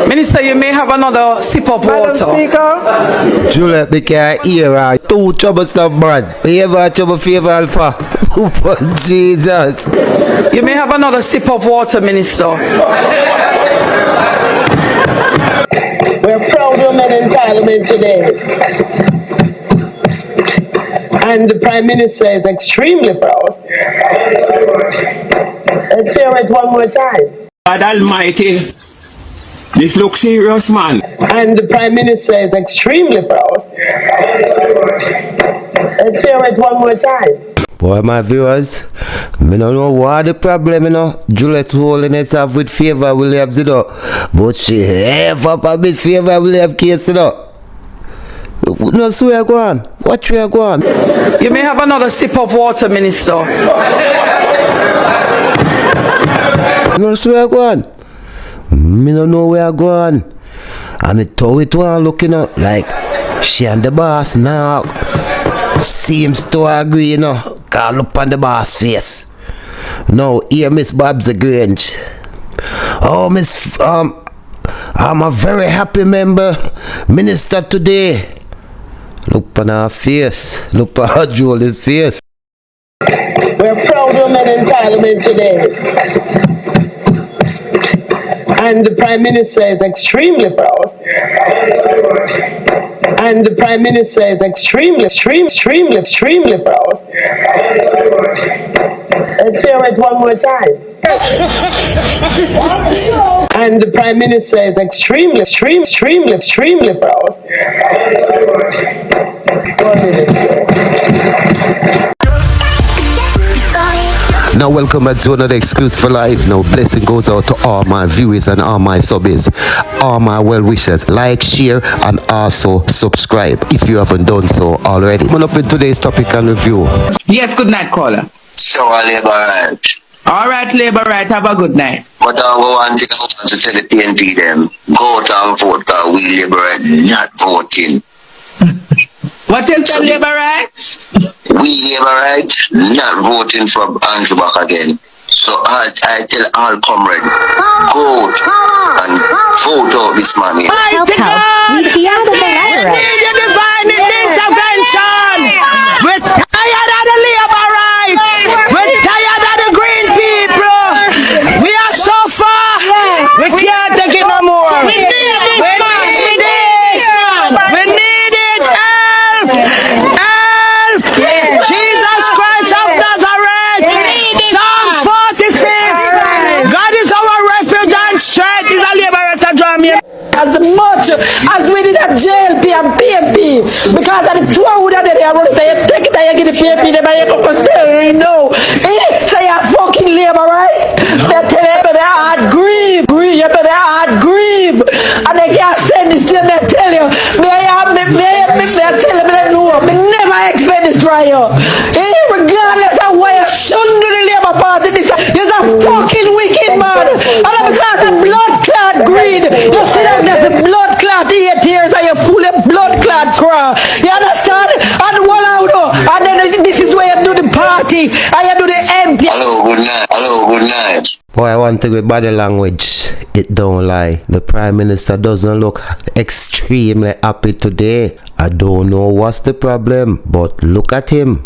Minister, you may have another sip of water. Speaker. Juliet, they can't hear two troublesome man. We ever trouble favor alpha. Jesus. You may have another sip of water, Minister. We're proud women in Parliament today. And the Prime Minister is extremely proud. Let's hear it one more time. God Almighty, this looks serious, man. And the Prime Minister is extremely proud. Let's hear it one more time. Boy, my viewers, I don't know what the problem, Juliet Holness have with Favor Williams, but she have up a bit Favor Williams case, No, so we are going. What we are going? You may have another sip of water, Minister. No, so we are going. Me don't know where I going. And it told it one looking like she and the boss now seems to agree, Call up on the boss face. Now here Miss Babs Grange. Oh, Miss I'm a very happy minister today. Look on her face. Look at her Julie's face. We're proud women in Parliament today. And the Prime Minister is extremely proud. And the Prime Minister is extremely proud. Let's hear it one more time. And the Prime Minister is extremely proud. Now welcome back to another Exclusive Live. Now blessing goes out to all my viewers and all my subbies, all my well wishers. Like, share and also subscribe if you haven't done so already. Coming up in today's topic and review. Yes, good night, caller. So Labour right. Alright, Labour right, have a good night. But I want to tell the PNP them, go out and vote, because we Labour right not voting. What is the Labour right? We Labour right not voting for Andrew back again. So I tell all comrades, go out and vote out this man here. Help. We see out of the letter. We need a divine intervention. We're tired of the Labour right. We're tired of the green people. We are so far. We can't take it no more. We need this. We need it. Help. Jesus Christ of Nazareth. Psalm 46. God is our refuge and strength. Is a liberator drum here. As much as we did at JLP and PMP, because at the 2 that they are running, they take it, they get the PMP, they may go for no. Say a fucking Labour, right? They tell you better hard grieve, you better hard grieve, and they can't send this to me. They tell you, may I tell you, no, I never expect this trial. Regardless of where you shouldn't do the Labour Party, this is a fucking wicked man, and because of blood clot greed, you see that. The blood clot 8 years and you full of blood clot cry. You understand? And and then this is where you do the party and you do the MP. Hello, good night. Hello, good night. Boy, I want to with body language. It don't lie. The Prime Minister doesn't look extremely happy today. I don't know what's the problem, but look at him.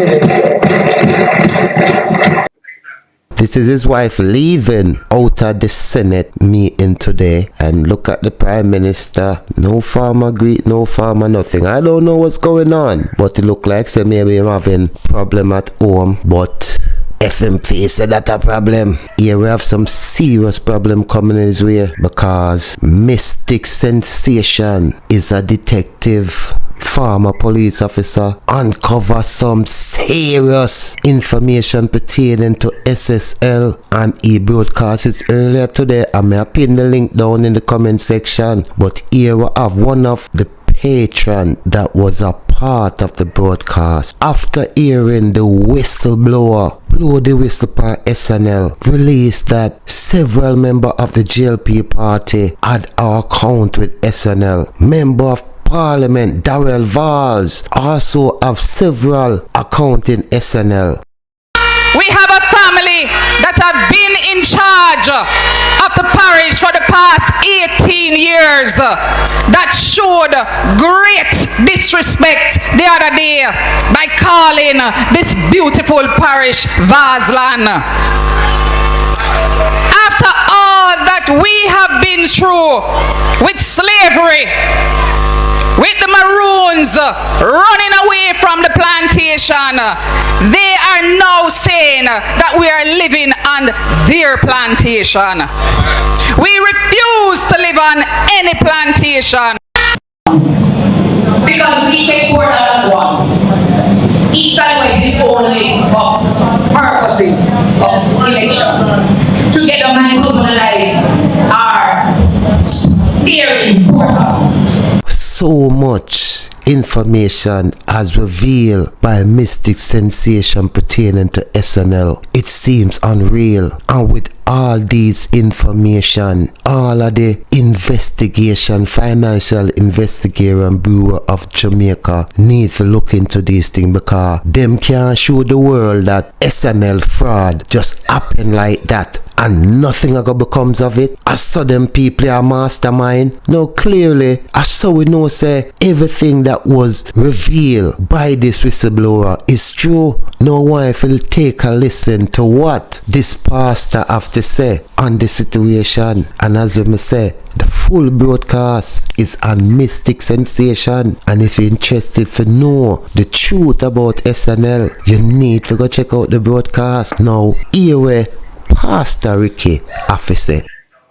This is his wife leaving out of the Senate meeting today. And look at the Prime Minister. No farmer greet, no farmer nothing. I don't know what's going on. But it look like say maybe I'm having problem at home. But FMP said that a problem. Here we have some serious problem coming his way. Because Mystic Sensation is a detective, former police officer, uncover some serious information pertaining to SSL, and he broadcast it earlier today. I may pin the link down in the comment section, but here we have one of the patron that was a part of the broadcast. After hearing the whistleblower blow the whistle for SNL, released that several members of the JLP party had our account with SNL. Member of Parliament Daryl Vaz also have several accounts in SNL. We have a family that have been in charge of the parish for the past 18 years that showed great disrespect the other day by calling this beautiful parish Vazland. After all that we have been through with slavery, with the Maroons running away from the plantation, they are now saying that we are living on their plantation. We refuse to live on any plantation. Because we take word as one. Each side is only purposes of election. Together, my husband and I are very important. So much information as revealed by mystic sensation pertaining to SNL. It seems unreal, and with all these information, all of the investigation, financial investigation Bureau of Jamaica need to look into these things, because them can't show the world that SNL fraud just happened like that and nothing ever becomes of it. I saw them people are mastermind. No, clearly, I saw we know say everything that was revealed by this whistleblower is true. No wife will take a listen to what this pastor have to say on the situation. And as we say, the full broadcast is on Mystic Sensation. And if you're interested to know the truth about SNL, you need to go check out the broadcast. Now, here we Pastor Ricky officer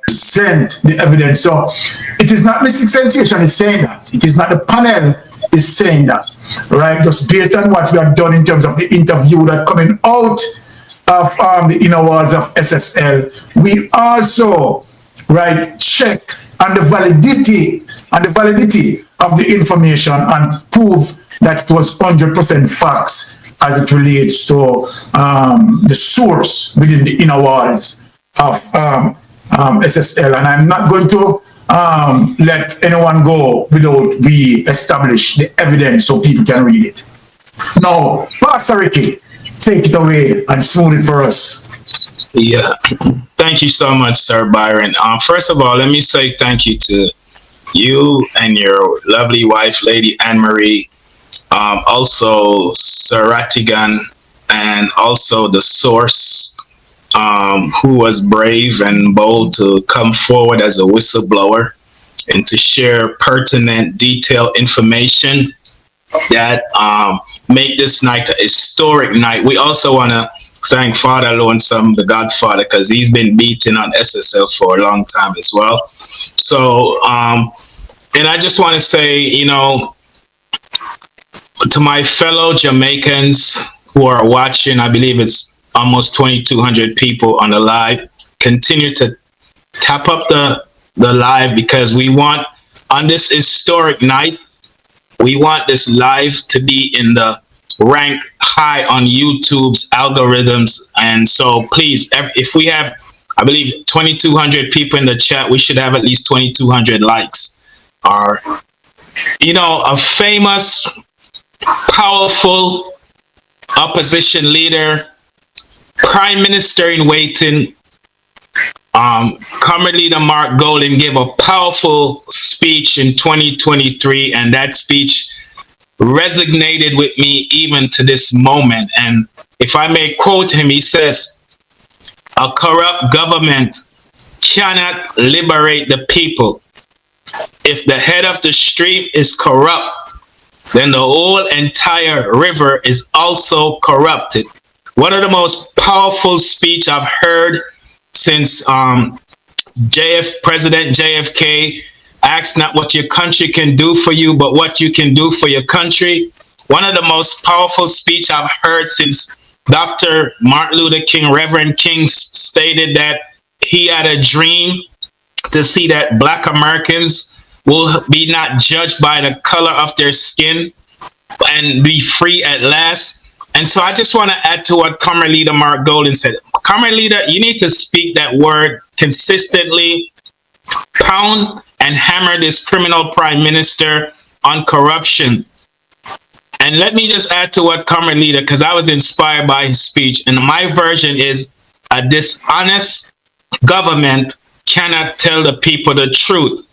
sent the evidence. So it is not Mystic Sensation is saying that. It is not the panel is saying that. Right? Just based on what we have done in terms of the interview that coming out of the inner walls of SSL. We also check on the validity of the information and prove that it was 100% facts as it relates to the source within the inner walls of SSL. And I'm not going to let anyone go without we establish the evidence so people can read it. Now, Pastor Ricky, take it away and smooth it for us. Yeah, thank you so much, Sir Byron. First of all, let me say thank you to you and your lovely wife, Lady Anne-Marie, also Sir Rattigan, and also the source, who was brave and bold to come forward as a whistleblower and to share pertinent, detailed information that make this night a historic night. We also want to thank Father Lonesome, the Godfather, because he's been beating on SSL for a long time as well. So, and I just want to say, you know, to my fellow Jamaicans who are watching, I believe it's almost 2,200 people on the live, continue to tap up the live, because we want, on this historic night, we want this live to be in the rank high on YouTube's algorithms. And so please, if we have, I believe, 2,200 people in the chat, we should have at least 2,200 likes. Or, you know, a famous, powerful opposition leader, prime minister in waiting, Comrade Leader Mark Golden gave a powerful speech in 2023, and that speech resonated with me even to this moment. And if I may quote him, he says, "A corrupt government cannot liberate the people. If the head of the stream is corrupt, then the whole entire river is also corrupted." One of the most powerful speech I've heard since President JFK asked not what your country can do for you, but what you can do for your country. One of the most powerful speech I've heard since Dr. Martin Luther King, Reverend King, stated that he had a dream to see that Black Americans will be not judged by the color of their skin and be free at last. And so I just want to add to what Comrade Leader Mark Golden said. Comrade Leader, you need to speak that word consistently, pound and hammer this criminal prime minister on corruption. And let me just add to what Comrade Leader, because I was inspired by his speech, and my version is: a dishonest government cannot tell the people the truth.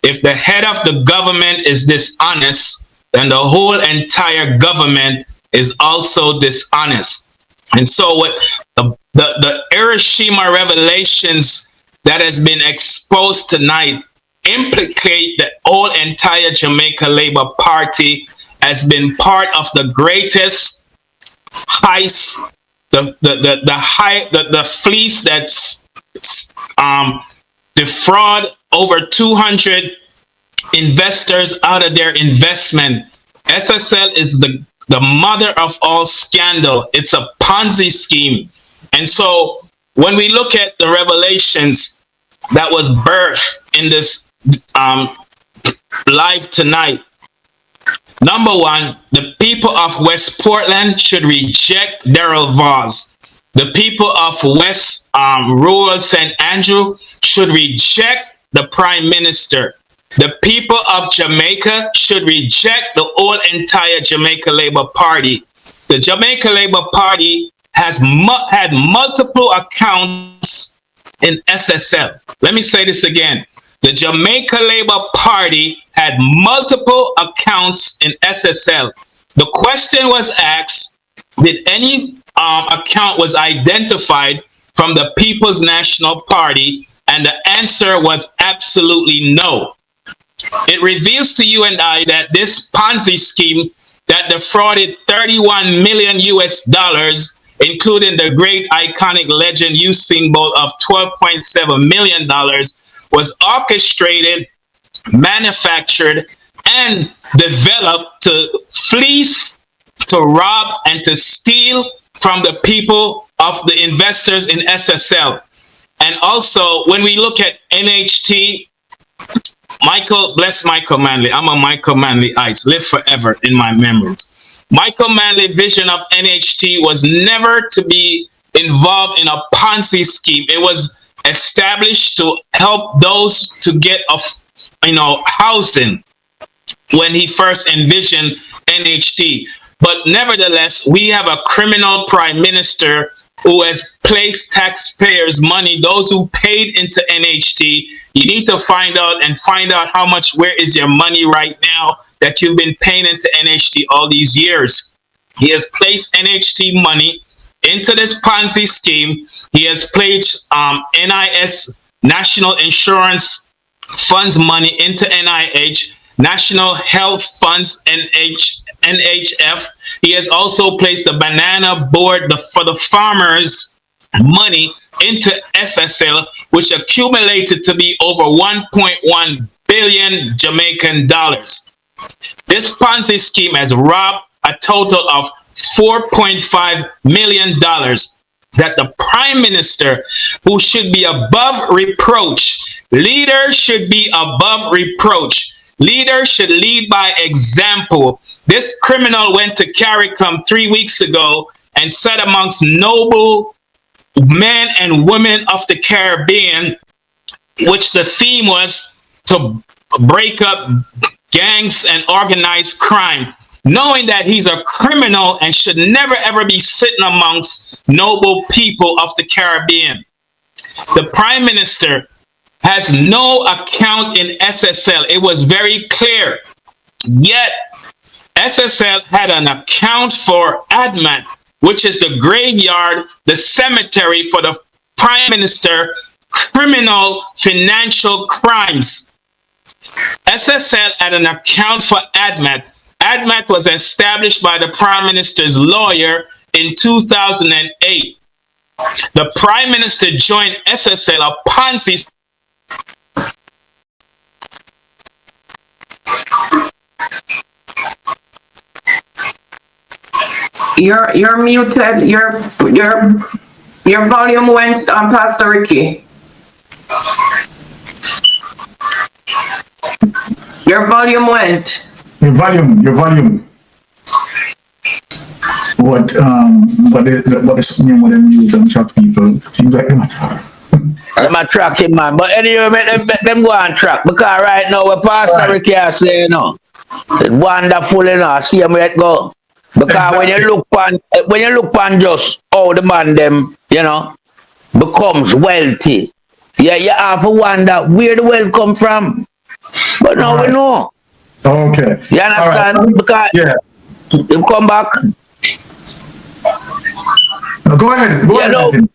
If the head of the government is dishonest, then the whole entire government is also dishonest. And so what the Hiroshima revelations that has been exposed tonight implicate the whole entire Jamaica Labour Party has been part of the greatest heist, the fleece that's defraud over 200 investors out of their investment. SSL is the mother of all scandal. It's a Ponzi scheme. And so when we look at the revelations that was birthed in this live tonight, number one, the people of West Portland should reject Daryl Vaz. The people of West Rural St. Andrew should reject the Prime Minister. The people of Jamaica should reject the whole entire Jamaica Labour Party. The Jamaica Labour Party has had multiple accounts in SSL. Let me say this again. The Jamaica Labour Party had multiple accounts in SSL. The question was asked, did any account was identified from the People's National Party? And the answer was absolutely no. It reveals to you and I that this Ponzi scheme that defrauded 31 million US dollars, including the great iconic legend Usain Bolt of $12.7 million, was orchestrated, manufactured, and developed to fleece, to rob, and to steal from the people of the investors in SSL. And also, when we look at NHT, bless Michael Manley. I'm a Michael Manley-ite. Live forever in my memories. Michael Manley's vision of NHT was never to be involved in a Ponzi scheme. It was established to help those to get housing when he first envisioned NHT. But nevertheless, we have a criminal prime minister who has placed taxpayers' money, those who paid into NHT. You need to find out how much, where is your money right now that you've been paying into NHT all these years. He has placed NHT money into this Ponzi scheme. He has placed NIS, National Insurance Funds money into NIH, National Health Funds, NHF. He has also placed the Banana Board for the farmers money into SSL, which accumulated to be over 1.1 billion Jamaican dollars. This Ponzi scheme has robbed a total of $4.5 million that the Prime Minister, who should be above reproach, leaders should be above reproach. Leaders should lead by example. This criminal went to CARICOM 3 weeks ago and sat amongst noble men and women of the Caribbean, which the theme was to break up gangs and organized crime, knowing that he's a criminal and should never ever be sitting amongst noble people of the Caribbean. The Prime Minister has no account in SSL. It was very clear. Yet, SSL had an account for ADMAT, which is the graveyard, the cemetery for the Prime Minister criminal financial crimes. SSL had an account for ADMAT. ADMAT was established by the Prime Minister's lawyer in 2008. The Prime Minister joined SSL, a Ponzi. You're muted. Your volume went on, Pastor Ricky. Your volume went. Your volume. What is something with them use and track people? Seems like them. I'm a tracking man, but anyway, make them go and track, because right now what Pastor Ricky is saying, it's wonderful, see him where it go. Because exactly. when you look on just how the man them, becomes wealthy, Yeah, you have to wonder where the wealth come from. But now we know. Okay. You understand? All right. Because you come back. No, go ahead. Go ahead.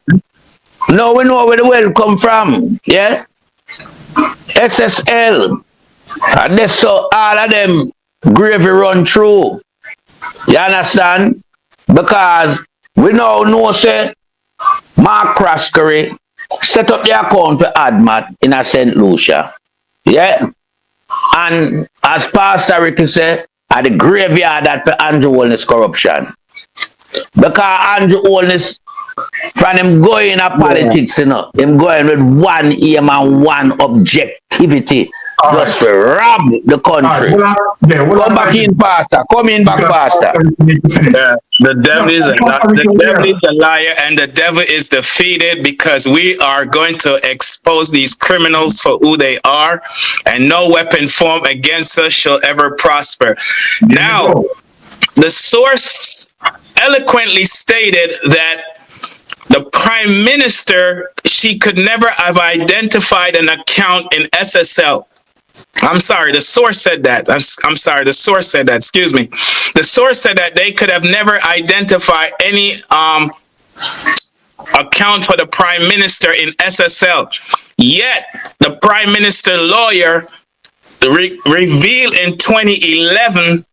Now we know where the wealth come from. Yeah? SSL. And that's so all of them gravy run through. You understand? Because we now know say Mark Craskery set up the account for ADMAT in a St. Lucia. Yeah? And as Pastor Ricky said, at the graveyard that for Andrew Holness corruption. Because Andrew Holness, from him going in politics, you know, him going with one aim and one objectivity. Just to rob the country. Come back in, Pastor. Come in back, Pastor. The devil is a liar, and the devil is defeated, because we are going to expose these criminals for who they are, and no weapon formed against us shall ever prosper. Now, the source eloquently stated that the Prime Minister, she could never have identified an account in SSL. I'm sorry, the source said that. I'm sorry, the source said that. Excuse me. The source said that they could have never identified any account for the Prime Minister in SSL. Yet, the Prime Minister lawyer revealed in 2011,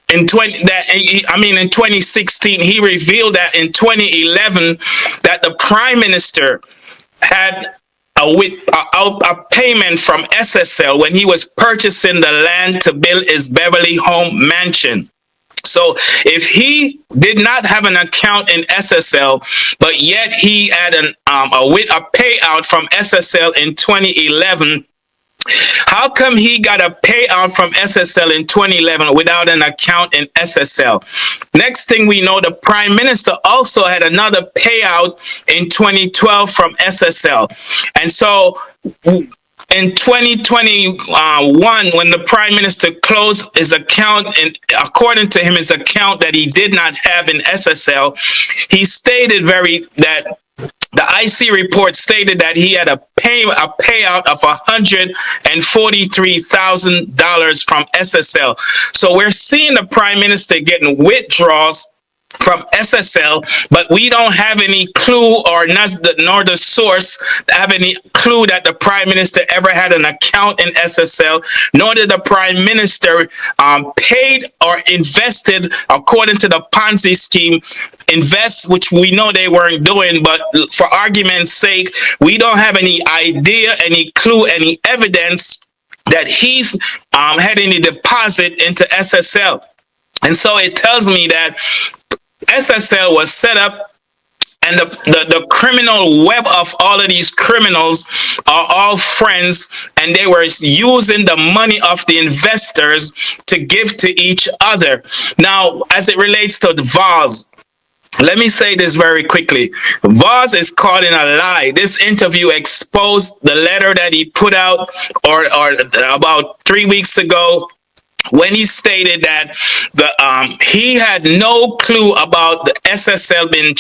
in 2016, he revealed that in 2011 that the Prime Minister had a payment from SSL when he was purchasing the land to build his Beverly home mansion. So if he did not have an account in SSL, but yet he had a payout from SSL in 2011, how come he got a payout from SSL in 2011 without an account in SSL? Next thing we know, the Prime Minister also had another payout in 2012 from SSL. And so in 2021, when the Prime Minister closed his account, and according to him, his account that he did not have in SSL, he stated that the IC report stated that he had a payout of $143,000 from SSL. So we're seeing the Prime Minister getting withdrawals from SSL, but we don't have any clue, nor the source have any clue that the Prime Minister ever had an account in SSL, nor did the Prime Minister paid or invested according to the Ponzi scheme, which we know they weren't doing, but for argument's sake, we don't have any idea, any clue, any evidence that he's had any deposit into SSL. And so it tells me that SSL was set up, and the criminal web of all of these criminals are all friends, and they were using the money of the investors to give to each other. Now, as it relates to the Vaz, let me say this very quickly. Vaz is caught in a lie. This interview exposed the letter that he put out or about 3 weeks ago, when he stated that he had no clue about the SSL being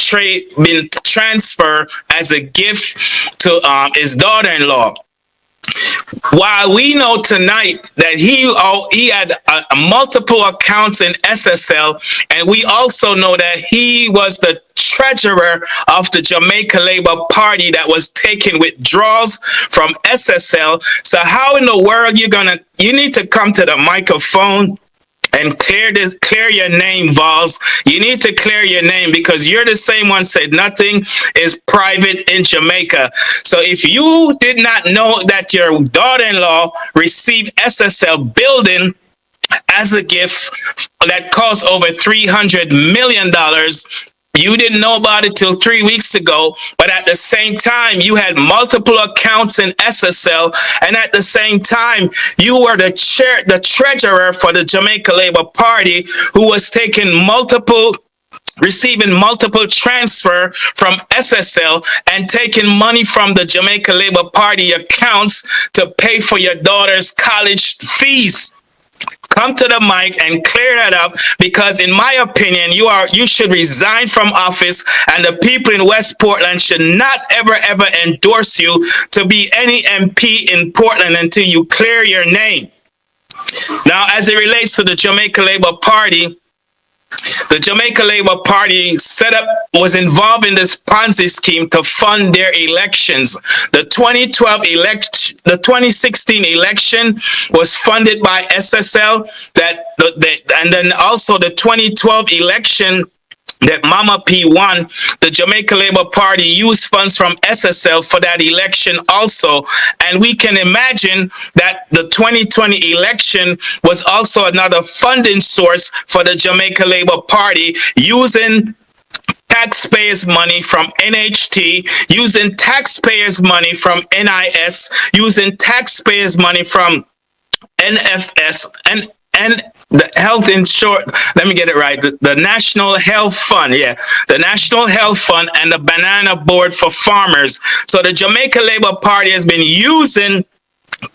transferred as a gift to his daughter-in-law. While we know tonight that he had multiple accounts in SSL, and we also know that he was the treasurer of the Jamaica Labour Party that was taking withdrawals from SSL. So how in the world you need to come to the microphone and clear your name, Vaz. You need to clear your name, because you're the same one said nothing is private in Jamaica. So if you did not know that your daughter-in-law received SSL building as a gift that cost over $300 million, you didn't know about it till 3 weeks ago, but at the same time, you had multiple accounts in SSL, and at the same time, you were the treasurer for the Jamaica Labour Party, who was receiving multiple transfer from SSL and taking money from the Jamaica Labour Party accounts to pay for your daughter's college fees. come to the mic and clear that up, because in my opinion, you should resign from office, and the people in West Portland should not ever endorse you to be any MP in Portland until you clear your name. Now, as it relates to the Jamaica Labour Party, the Jamaica Labour Party was involved in this Ponzi scheme to fund their elections. The 2016 election was funded by SSL. And then also the 2012 election that Mama P won, the Jamaica Labour Party used funds from SSL for that election also. And we can imagine that the 2020 election was also another funding source for the Jamaica Labour Party, using taxpayers' money from NHT, using taxpayers' money from NIS, using taxpayers' money from NFS, and the health insurance, let me get it right, the National Health Fund, the National Health Fund and the Banana Board for Farmers. So the Jamaica Labour Party has been using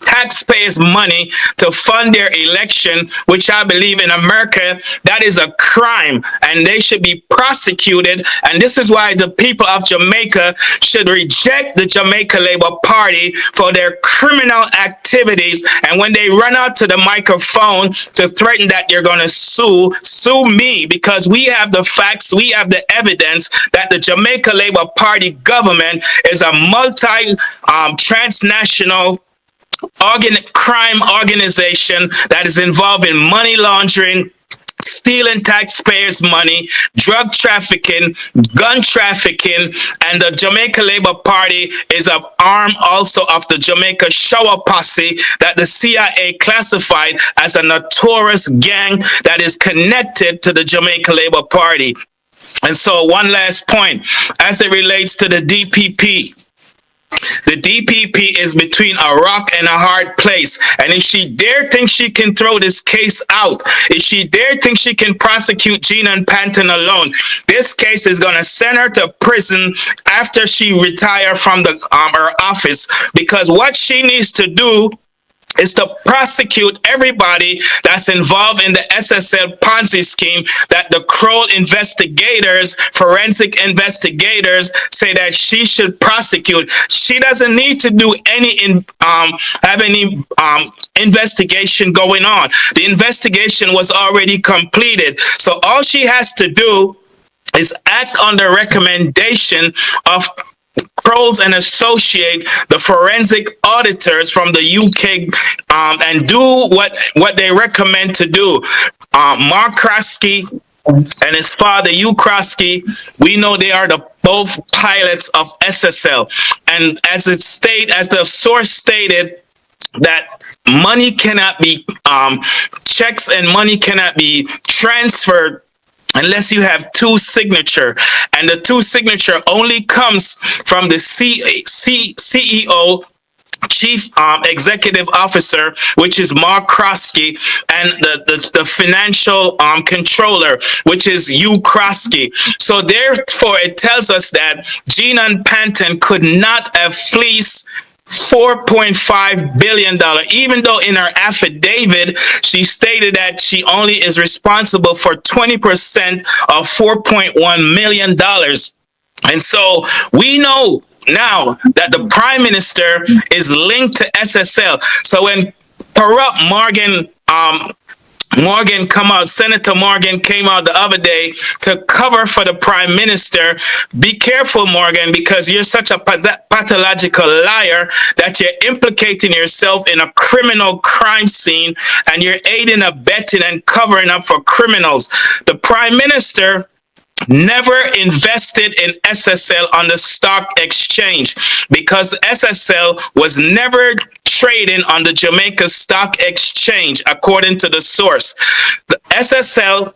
taxpayers' money to fund their election, which I believe in America, that is a crime, and they should be prosecuted. And this is why the people of Jamaica should reject the Jamaica Labour Party for their criminal activities. And when they run out to the microphone to threaten that you're going to sue me, because we have the facts, we have the evidence that the Jamaica Labour Party government is a transnational crime organization that is involved in money laundering, stealing taxpayers' money, drug trafficking, gun trafficking, and the Jamaica Labour Party is an arm also of the Jamaica Shower Posse that the CIA classified as a notorious gang that is connected to the Jamaica Labour Party. And so one last point, as it relates to the DPP. The DPP is between a rock and a hard place. And if she dare think she can throw this case out, if she dare think she can prosecute Gina and Panton alone, this case is going to send her to prison after she retire from her office. Because what she needs to do is to prosecute everybody that's involved in the SSL Ponzi scheme that the Kroll investigators, forensic investigators, say that she should prosecute. She doesn't need to do any investigation going on. The investigation was already completed. So all she has to do is act on the recommendation of Crowl's and Associate, the forensic auditors from the UK, and do what they recommend to do. Mark Krosky and his father, Hugh Krosky, we know they are both pilots of SSL. And as the source stated, that money cannot be, checks and money cannot be transferred unless you have two signature, and the two signature only comes from the CEO, Chief Executive Officer, which is Mark Krosky, and the financial controller, which is Hugh Krosky. So therefore, it tells us that Gina and Panton could not have fleeced $4.5 billion, even though in her affidavit she stated that she only is responsible for 20% of $4.1 million. And so we know now that the Prime Minister is linked to SSL. So when corrupt Senator Morgan came out the other day to cover for the Prime Minister, be careful, Morgan, because you're such a pathological liar that you're implicating yourself in a criminal crime scene, and you're aiding, abetting, and covering up for criminals. The Prime Minister never invested in SSL on the stock exchange because SSL was never trading on the Jamaica Stock Exchange, according to the source. The SSL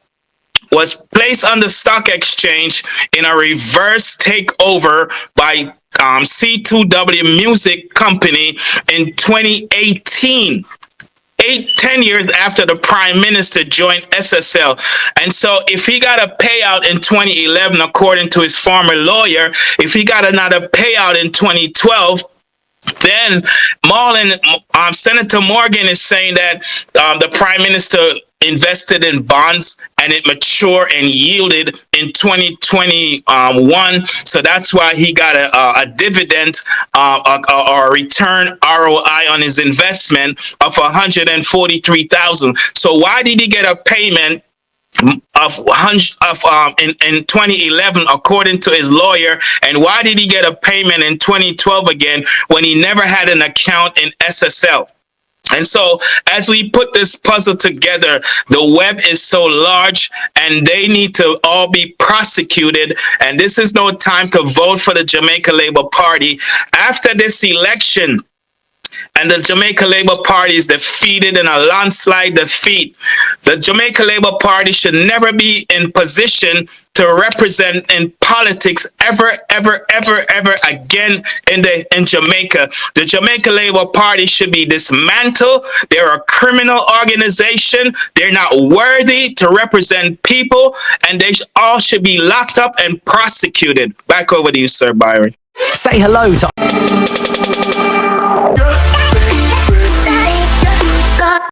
was placed on the stock exchange in a reverse takeover by C2W Music Company in 2018. 10 years after the Prime Minister joined SSL. And so if he got a payout in 2011, according to his former lawyer, if he got another payout in 2012, Then Senator Morgan is saying that the Prime Minister invested in bonds and it matured and yielded in 2021. So that's why he got a dividend or a return ROI on his investment of 143,000. So why did he get a payment in 2011 according to his lawyer, and why did he get a payment in 2012 again when he never had an account in SSL? And so as we put this puzzle together, the web is so large and they need to all be prosecuted. And this is no time to vote for the Jamaica Labour Party. After this election, and the Jamaica Labour Party is defeated in a landslide defeat, the Jamaica Labour Party should never be in position to represent in politics ever again in Jamaica. The Jamaica Labour Party should be dismantled. They're a criminal organization. They're not worthy to represent people, and they all should be locked up and prosecuted. Back over to you, Sir Byron. Say hello to...